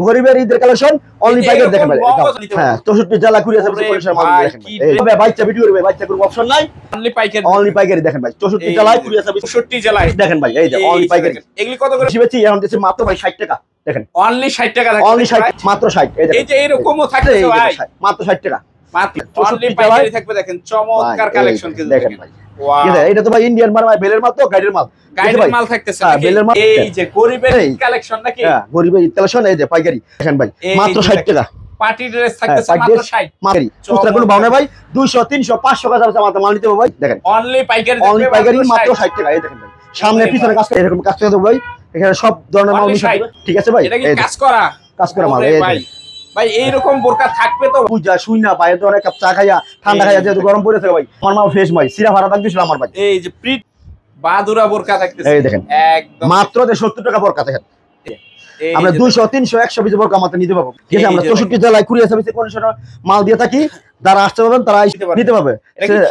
গরিবের ঈদের collection only পাইকারি দেখেন ভাই। হ্যাঁ 64 জেলা কুরিয়ার সার্ভিসে পরিষেবার মাধ্যমে দেখেন ভাই। এই বাচ্চা ভিডিও রে বাচ্চা কোনো অপশন নাই, অনলি পাইকারি দেখেন ভাই। 64 জেলায় কুরিয়ার সার্ভিস, 64 জেলায় দেখেন ভাই। এই যে অনলি পাইকারি। এগুলি কত করে বেশি এখন দিচ্ছে মাত্র ভাই 60 টাকা দেখেন। অনলি 60 টাকা থাকে, অনলি 60 মাত্র 60। এই দেখেন এই যে এরকমও থাকছে ভাই মাত্র 60 টাকা মাত্র অনলি পাইকারি থাকবে। দেখেন চমৎকার কালেকশন কিন্তু দেখেন ভাই। ওয়াও এটা তো ভাই ইন্ডিয়ান মাল, বেলের মাল, তো গাইডের মাল, গাইডের মাল থাকতেছে নাকি? এই যে গরিবের কালেকশন নাকি? হ্যাঁ গরিবের কালেকশন। এই যে পাইকারি দেখেন ভাই মাত্র 60 টাকা। পার্টি ড্রেস থাকতেছে মাত্র 60 মাত্র। খুচরা কোনো ভাও না ভাই, 200 300 500 টাকা দাম মাল নিতে হবে ভাই। দেখেন অনলি পাইকারি, অনলি পাইকারি মাত্র 60 টাকা। এই দেখেন ভাই সামনে পিছনে কাজ করে এরকম কাজ করে দেব ভাই। এখানে সব ধরনের মাল মিশে যাবে, ঠিক আছে ভাই? এটা কি কাজ করা মাল ভাই? ভাই এইরকম বোরকা থাকবে তো পূজা শুই না বাইরে তো অনেক কাপ চা খাইয়া ঠান্ডা খাইয়া যেহেতু গরম পড়েছে ভাই। আমার মাল ফ্রেশ ভাই, সিরা ভাড়া থাকতেছিল আমার ভাই। এই যে প্রিট বাদুরা বোরকা থাকতেছে, এই দেখেন একদম মাত্র 70 টাকা বোরকা দেখেন। আমরা 200 300 100 পিস বোরকা মাত্র নিতে পারবো, ঠিক আছে? আমরা 64 জেলায় কুরিয়ার সার্ভিসে কন্ডিশন মাল দিয়ে থাকি। যারা আসতে পারবেন তারা নিতে পারবে।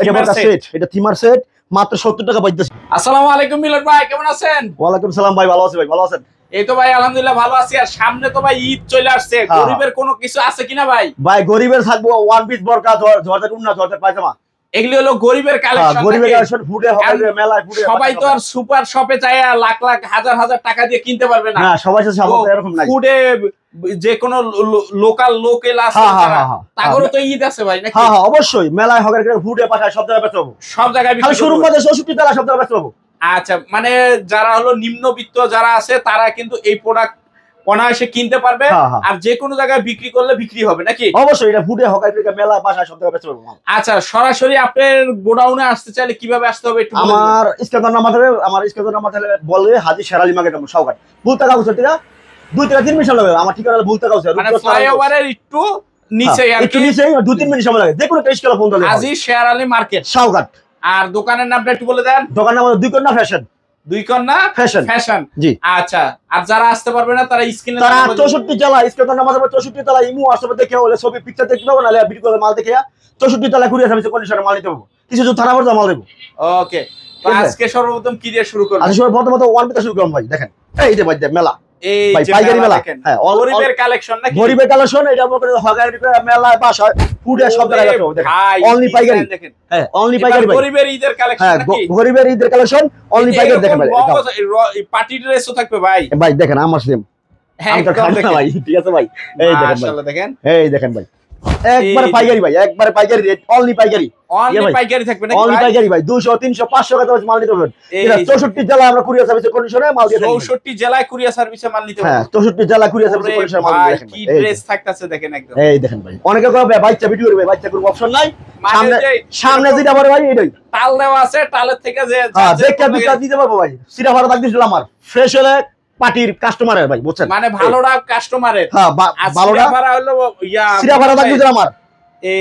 এটা বোরকা সেট, এটা থিমার সেট, মাত্র 70 টাকা পাইতেছি। আসসালামু আলাইকুম মিলন ভাই, কেমন আছেন? ওয়ালাইকুম সালাম ভাই, ভালো আছি ভাই। ভালো আছেন? এই তো ভাই আলহামদুলিল্লাহ ভালো আছি। আর সামনে তো ভাই ঈদ চলে আসছে, গরিবের কোনো কিছু আছে কিনা ভাই? ভাই গরিবের থাকবো ওয়ান পিস বোরকা, জর্জেট উন্না, জর্জেট পায়জামা, এগুলি হলো গরিবের কালেকশন। গরিবের কালেকশন ফুডে হবে মেলায় ফুডে। সবাই তো আর সুপার শপে যায় লাখ লাখ হাজার হাজার টাকা দিয়ে কিনতে পারবে না। না সবাই সামর্থ্য এরকম নাই। ফুডে যে কোনো লোকাল লোকেল আছে তাগরও তো ঈদ আছে ভাই নাকি? হ্যাঁ হ্যাঁ অবশ্যই মেলায় হবে ফুডে পাঠায় সব জায়গায় বেচবো, সব জায়গায় খালি শুরু মধ্যে 64 জেলা সব জায়গায় বেচবো। আচ্ছা মানে যারা হলো নিম্নবিত্ত যারা আছে তারা কিন্তু এই প্রোডাক্ট অনায়াসে কিনতে পারবে। আর যে কোনো জায়গায় বিক্রি করলে বিক্রি হবে নাকি? অবশ্যই এটা ফুডে হকার মেলা পাশায় সব জায়গায় বেচবো। আচ্ছা সরাসরি আপনার গোডাউনে আসতে চাইলে কিভাবে আসতে হবে একটু বলে দিন। আমার স্ক্রিনের নাম্বার বললে হাজী শেরালি মার্কেট সওগাট ভুলতা কাগজ থেকে 2 থেকে 3 মিনিট সময় লাগে। আমার ঠিকানা ভুলতা কাগজ মানে ফ্লাইওভারের একটু নিচে আর একটু নিচে 2-3 মিনিট সময় লাগে। যে কোনো টেস্ট ফোন দিলে হাজী শেরালি মার্কেট সওগাট। আর দোকানের নামটা একটু বলে দেন। দোকানের নাম দুই কন্যা ফ্যাশন। দুই কন্যা ফ্যাশন জি। আচ্ছা আর যারা আসতে পারবে না তারা স্ক্রিনে তারা 64 জেলা স্ক্রিনের নাম্বার 64 জেলা ইমো আসবে দেখে হলে ছবি পিকচার দেখতে পাবো, নালে ভিডিও করে মাল দেখে 64 জেলা কুরিয়ার সার্ভিসে কন্ডিশনে মাল নিতে পাবো। কিছু তো থানা পর্যন্ত মাল দেবো। ওকে তো আজকে সর্বপ্রথম কি দিয়ে শুরু করব? আজকে প্রথমত ওয়ান পিস শুরু করব ভাই। দেখেন এই যে ভাই মেলা, এই যে পাইকারি মেলা। হ্যাঁ গরিবের কালেকশন নাকি? গরিবের কালেকশন। এটা মনে করেন হকার মেলা বাসা ফুডে সব জায়গায় আছে দেখেন। অনলি পাইকারি দেখেন। হ্যাঁ অনলি পাইকারি ভাই। গরিবের ঈদের কালেকশন নাকি? হ্যাঁ গরিবের ঈদের কালেকশন অনলি পাইকারি দেখেন ভাই। পার্টি ড্রেসও থাকবে ভাই। ভাই দেখেন আমার সেম। হ্যাঁ ভাই ঠিক আছে ভাই। এই দেখেন মাশাআল্লাহ দেখেন। এই দেখেন ভাই একবারে পাইকারি ভাই, একবারে পাইকারি রেট, অনলি পাইকারি। অনলি পাইকারি থাকবে নাকি? অনলি পাইকারি ভাই 200 300 500 টাকা মাল নিতে পারবেন। এটা 64 জেলা আমরা কুরিয়ার সার্ভিসে কন্ডিশনে মাল দিয়ে থাকি। 64 জেলায় কুরিয়ার সার্ভিসে মাল নিতে পারবেন। হ্যাঁ 64 জেলা কুরিয়ার সার্ভিসে কন্ডিশনে মাল দিয়ে দেখেন। কি ড্রেস থাকতেছে দেখেন একদম। এই দেখেন ভাই অনেকে কবে বাচ্চা ভিডিও করবে, বাচ্চা কোনো অপশন নাই। সামনে যেটা বড় ভাই এটাই তাল দেওয়া আছে, তালের থেকে যে দেখতে বিকাশ দিতে পারবো ভাই। সিরা ভাড়া দিছিল আমার ফ্রেশ হলে পার্টির কাস্টমারের ভাই বুঝছেন, মানে ভালোটা কাস্টমারের। হ্যাঁ ভালোটা ভাড়া হলো ইয়া সিরা ভাড়া দিছিল আমার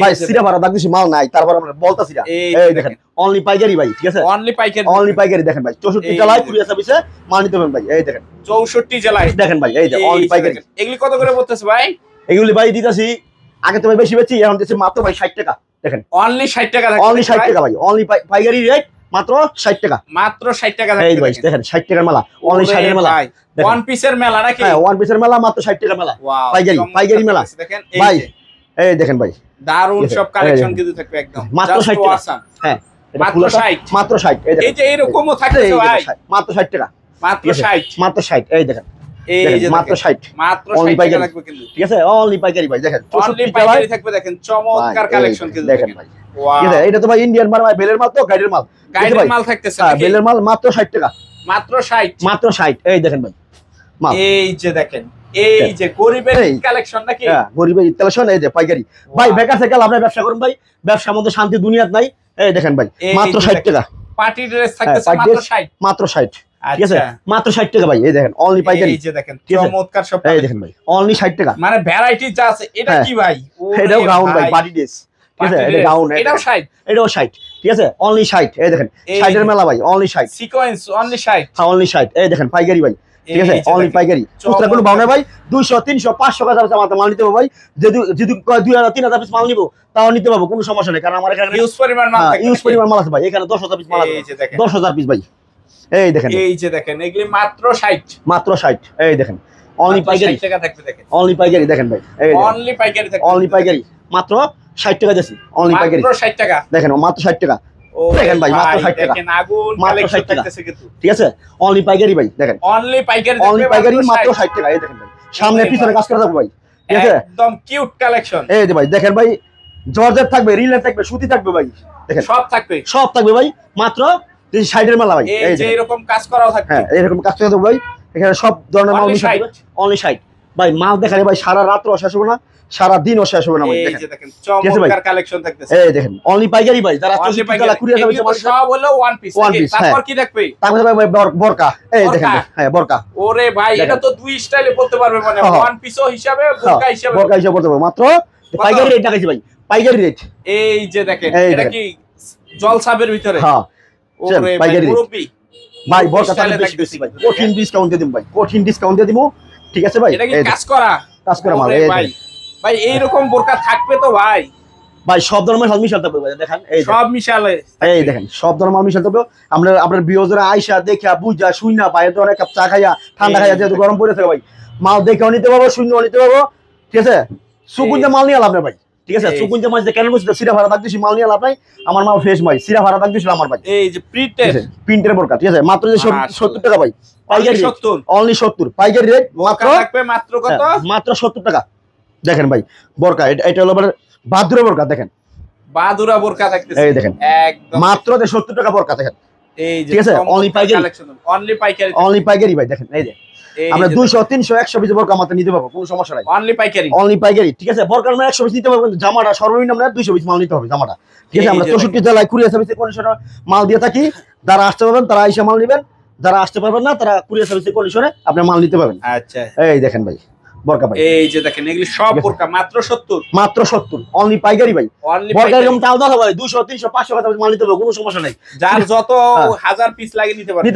ভাই। সিরা ভাড়া দিছি মাল নাই, তারপর আমরা বলতাছি না। এই দেখেন অনলি পাইকারি ভাই, ঠিক আছে? অনলি পাইকারি, অনলি পাইকারি দেখেন ভাই। 64 জেলায় কুরিয়ার সার্ভিসে মাল নিতে পারবেন ভাই। এই দেখেন 64 জেলায় দেখেন ভাই। এই যে অনলি পাইকারি। এগুলি কত করে পড়তেছে ভাই? এগুলি ভাই দিতাছি আগে তো ভাই বেশি বেচি, এখন দিতেছি মাত্র ভাই 60 টাকা। দেখেন অনলি 60 টাকা, অনলি 60 টাকা ভাই। অনলি পাইকারি রেট মাত্র 60 টাকা, মাত্র 60 টাকা। এই ভাই দেখেন 60 টাকার মেলা, অনলি 60 এর মেলা। ওয়ান পিসের মেলা নাকি? হ্যাঁ ওয়ান পিসের মেলা মাত্র 60 টাকার মেলা। পাইকারি মেলা দেখেন ভাই। এই দেখেন ভাই দারুন সব কালেকশন কিন্তু থাকবে একদম মাত্র 60 টাকা। হ্যাঁ মাত্র 60, মাত্র 60। এই যে এরকমও থাকতেছে ভাই মাত্র 60 টাকা, মাত্র 60, মাত্র 60। এই দেখেন এই যে মাত্র 60, মাত্র 60 টাকা লাগবে কিন্তু, ঠিক আছে? অনলি পাইকারি ভাই। দেখেন অনলি পাইকারি থাকবে। দেখেন চমৎকার কালেকশন কিন্তু দেখেন ভাই। ওয়াও ঠিক আছে? এটা তো ভাই ইন্ডিয়ান মাল, বেলের মাল, তো গাইডের মাল, গাইডের মাল থাকতেছে নাকি? বেলের মাল মাত্র 60 টাকা, মাত্র 60, মাত্র 60। এই দেখেন ভাই মাল। এই যে দেখেন এই যে গরিবের কালেকশন নাকি? হ্যাঁ গরিবের কালেকশন। এই যে পাইকারি ভাই। বেকার থেকে আপনি ব্যবসা করুন ভাই, ব্যবসার মধ্যে শান্তি দুনিয়াত নাই। এই দেখেন ভাই মাত্র 60 টাকা। পার্টি ড্রেস থাকতেছে মাত্র 60, মাত্র 60, ঠিক আছে? মাত্র 60 টাকা ভাই। এই দেখেন অনলি পাইকারি। এই যে দেখেন চমৎকার সব। এই দেখেন ভাই অনলি 60 টাকা। মানে ভ্যারাইটি যা আছে। এটা কি ভাই? এটাও গাউন ভাই, পার্টি ড্রেস, ঠিক আছে? এটা গাউন, এটাও 60, এটাও 60, ঠিক আছে? অনলি 60। এই দেখেন 60 এর মেলা ভাই, অনলি 60। সিকোয়েন্স অনলি 60, হ্যাঁ অনলি 60। এই দেখেন পাইকারি ভাই, ঠিক আছে? অনলি পাইকারি। খুচরা কোনো ভাও না ভাই। 200 300 500 টাকা দাম মাল নিতে হবে ভাই। যদি 2000 3000 পিস মাল নিব তাও নিতে পারবো, কোনো সমস্যা নেই। কারণ আমার এখানে ইউজ পরিমাণ মাল থাকে, ইউজ পরিমাণ মাল আছে ভাই। এখানে 10000 পিস মাল আছে। এই যে দেখেন 10000 পিস ভাই। এই দেখেন, এই যে দেখেন এগুলি মাত্র 60, মাত্র 60। এই দেখেন অনলি পাইকারি 60 টাকা থাকবে দেখেন, অনলি পাইকারি দেখেন ভাই, অনলি পাইকারি থাকবে, অনলি পাইকারি মাত্র 60 টাকা দিছি, অনলি পাইকারি মাত্র 60 টাকা দেখেন, মাত্র 60 টাকা দেখেন ভাই, মাত্র 60 টাকা, দেখেন আগুন মাত্র 60 কালেকশন টাকা, থাকতেছে কিন্তু ঠিক আছে, অনলি পাইকারি ভাই দেখেন, অনলি পাইকারি অনলি পাইকারি মাত্র 60 টাকা, এই দেখেন ভাই, সামনে পিছনে কাজ করে থাকবে ভাই, ঠিক আছে, একদম কিউট কালেকশন, এই যে ভাই দেখেন ভাই, জর্জেট থাকবে, রিলেন থাকবে, সুতি থাকবে ভাই, দেখেন সব থাকবে ভাই, মাত্র 60 এর মাল ভাই, এই যে এরকম কাজ করাও থাকবে, হ্যাঁ এরকম কাজ করে থাকবে ভাই, এখানে সব ধরনের মাল মিশে থাকবে, অনলি 60 ভাই, মাল দেখালে ভাই সারা রাত শেষ হবে না, সারা দিনও শেষ হবে না ভাই, এই যে দেখেন চমৎকার কালেকশন থাকতেছে, এই দেখেন অনলি পাইকারি ভাই, যারা 64 টাকা কুরিয়ার সার্ভিস সব হলো ওয়ান পিস, তারপর কি দেখবে, তারপর ভাই বোরকা, এই দেখেন হ্যাঁ বোরকা, ওরে ভাই এটা তো দুই স্টাইলে পড়তে পারবে, মানে ওয়ান পিসও হিসাবে বোরকা হিসাবে পড়তে পারবে, মাত্র পাইকারি রেট দেখাইছি ভাই, পাইকারি রেট, এই যে দেখেন এটা কি জলসাবের ভিতরে, হ্যাঁ ওরে পাইকারি মুরব্বি ভাই, বোরকা তাহলে বেশি ভাই, কঠিন ডিসকাউন্ট দিয়ে দিম ভাই, কঠিন ডিসকাউন্ট দিয়ে দিমু, ঠিক আছে ভাই, এটা কি কাজ করা মাল, এই ভাই, ভাই এইরকম বোরকা থাকবে তো ভাই, ভাই সব ধরনের মাল মিশাতে হবে ভাই, দেখেন এই সব মিশালে, এই দেখেন সব ধরনের মাল মিশাতে হবে, আমরা আপনার বিয়োজরা আয়শা দেখা বুঝা শুইনা পায় তো অনেক কাপ চা খাইয়া ঠান্ডা খাইয়া যেহেতু গরম পড়ে থাকে ভাই, মাল দেখেও নিতে পারবো, শূন্য নিতে পারবো, ঠিক আছে, সুকুঞ্জা মাল নিয়ে লাভ নাই ভাই, ঠিক আছে, সুকুঞ্জা মাছ কেন বলছি, সিরা ভাড়া থাকতেছি, মাল নিয়ে লাভ নাই, আমার মাল ফ্রেশ ভাই, সিরা ভাড়া থাকতেছিল আমার ভাই, এই যে প্রিন্টের বোরকা, ঠিক আছে, মাত্র 70 টাকা ভাই, পাইকারি 70, অনলি 70 পাইকারি রেট, মাত্র থাকবে মাত্র কত, মাত্র 70 টাকা দেখেন ভাই, বোরকা এটা হলো মানে বাদুরা বোরকা, দেখেন বাদুরা বোরকা থাকতেছে, এই দেখেন একদম মাত্র 70 টাকা বোরকা দেখেন, এই যে ঠিক আছে, অনলি পাইকারি কালেকশন, অনলি পাইকারি, অনলি পাইকারি ভাই দেখেন, এই যে আমরা 200 300 100 পিস বোরকা মাত্র নিতে পারবো, কোনো সমস্যা নাই, অনলি পাইকারি, অনলি পাইকারি, ঠিক আছে, বোরকার মানে 100 পিস নিতে পারবো, জামাটা সর্বনিম্ন আমরা 200 পিস মাল নিতে হবে, জামাটা, ঠিক আছে, আমরা 64 জেলায় কুরিয়ার সার্ভিসে কন্ডিশনে মাল দিয়ে থাকি, যারা আসতে পারবেন তারা আইসা মাল নেবেন, যারা আসতে পারবেন না তারা কুরিয়ার সার্ভিসে কন্ডিশনে আপনি মাল নিতে পারবেন, আচ্ছা, এই দেখেন ভাই বোরকা ভাই, এই যে দেখেন এগুলি সব বোরকা মাত্র 70, মাত্র 70 অনলি পাইকারি ভাই, অনলি বোরকা এরকম তাও দাও ভাই, 200 300 500 টাকা মাল নিতে পারবো, কোনো সমস্যা নাই, যার যত হাজার পিস লাগে নিতে পারবে,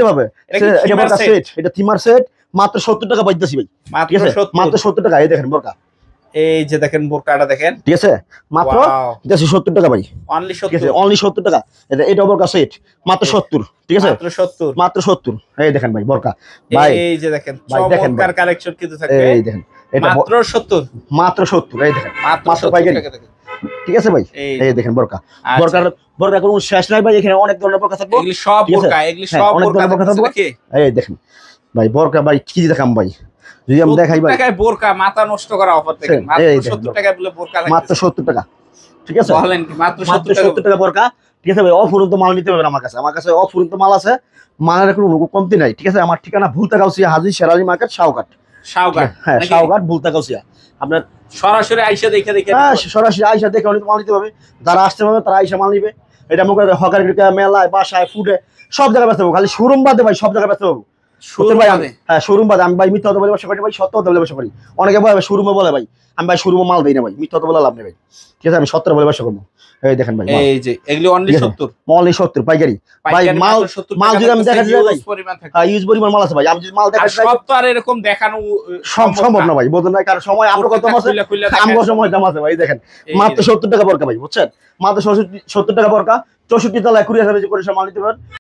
এটা বোরকা সেট, এটা থিমার সেট, মাত্র 70 টাকা পাইতেছি ভাই, ঠিক আছে, মাত্র 70 টাকা, এই দেখেন বোরকা, এই যে দেখেন বোরকাটা দেখেন, ঠিক আছে, মাত্র 70 টাকা ভাই, অনলি 70, ঠিক আছে, অনলি 70 টাকা, এটা বোরকা সেট মাত্র 70, ঠিক আছে, মাত্র 70 এই দেখেন ভাই বোরকা ভাই, এই যে দেখেন চমৎকার কালেকশন কিন্তু থাকবে, এই দেখেন এটা মাত্র 70, মাত্র 70 এই দেখেন, মাত্র পাইকারি, ঠিক আছে ভাই, এই দেখেন বোরকা, বোরকা কোনো শেষ নাই ভাই, এখানে অনেক ধরনের বোরকা থাকবে, এগুলি সব বোরকা, এগুলি সব বোরকা থাকবে, এই দেখেন ভাই বোরকা ভাই, কি দেখাম ভাই, যদি আমি দেখাই ভাই, টাকায় বোরকা মাথা নষ্ট করা অফার দেখেন, মাত্র 70 টাকায় বলে বোরকা থাকবে, মাত্র 70 টাকা, ঠিক আছে, বলেন কি মাত্র 70 টাকা বোরকা, ঠিক আছে ভাই, অফুরন্ত মাল নিতে পারবেন আমার কাছে অফুরন্ত মাল আছে, মালের কোনো কমতি নাই, ঠিক আছে, আমার ঠিকানা ভুলতাগাউসিয়া হাজী শেরালি মার্কেট শাওঘাট, হ্যাঁ শাওঘাট ভুলতাগাউসিয়া, আপনার সরাসরি আইসা দেখে সরাসরি আইসা দেখে মাল নিতে পারবে, যারা আসতে পারবে তারা আইসা মাল নিবে, এটা মনে করে হকার মেলায় বাসায় ফুডে সব জায়গায় ব্যস্ত পাবো, খালি শোরুম বাদে ভাই সব জায়গায় ব্যস্ত পাবো, হ্যাঁ শোরুম বাদে, আমি ভাই মিথ্যা কথা বলে ব্যবসা করি ভাই, সত্য কথা বলে ব্যবসা করি, অনেকে বলে শোরুমে বলে ভাই, আমি ভাই শোরুমে মাল দিই না ভাই, মিথ্যা কথা বলে লাভ নেই ভাই, ঠিক আছে, আমি সত্য বলে ব্যবসা করবো, এই দেখেন ভাই, এই যে এগুলি অনলি 70, অনলি 70 পাইকারি ভাই, মাল যদি আমি দেখা যায় ভাই, হ্যাঁ ইউজ পরিমাণ মাল আছে ভাই, আমি যদি মাল দেখা যায় সব তো আর এরকম দেখানো সম্ভব না ভাই, বলতে না, কারণ সময় আপনার কত আছে, আমগো সময় দাম আছে ভাই, দেখেন মাত্র 70 টাকা বোরকা ভাই, বুঝছেন, মাত্র 70 টাকা বোরকা, 64 তলায় কুরিয়ার সার্ভিসে করে মাল নিতে পারেন।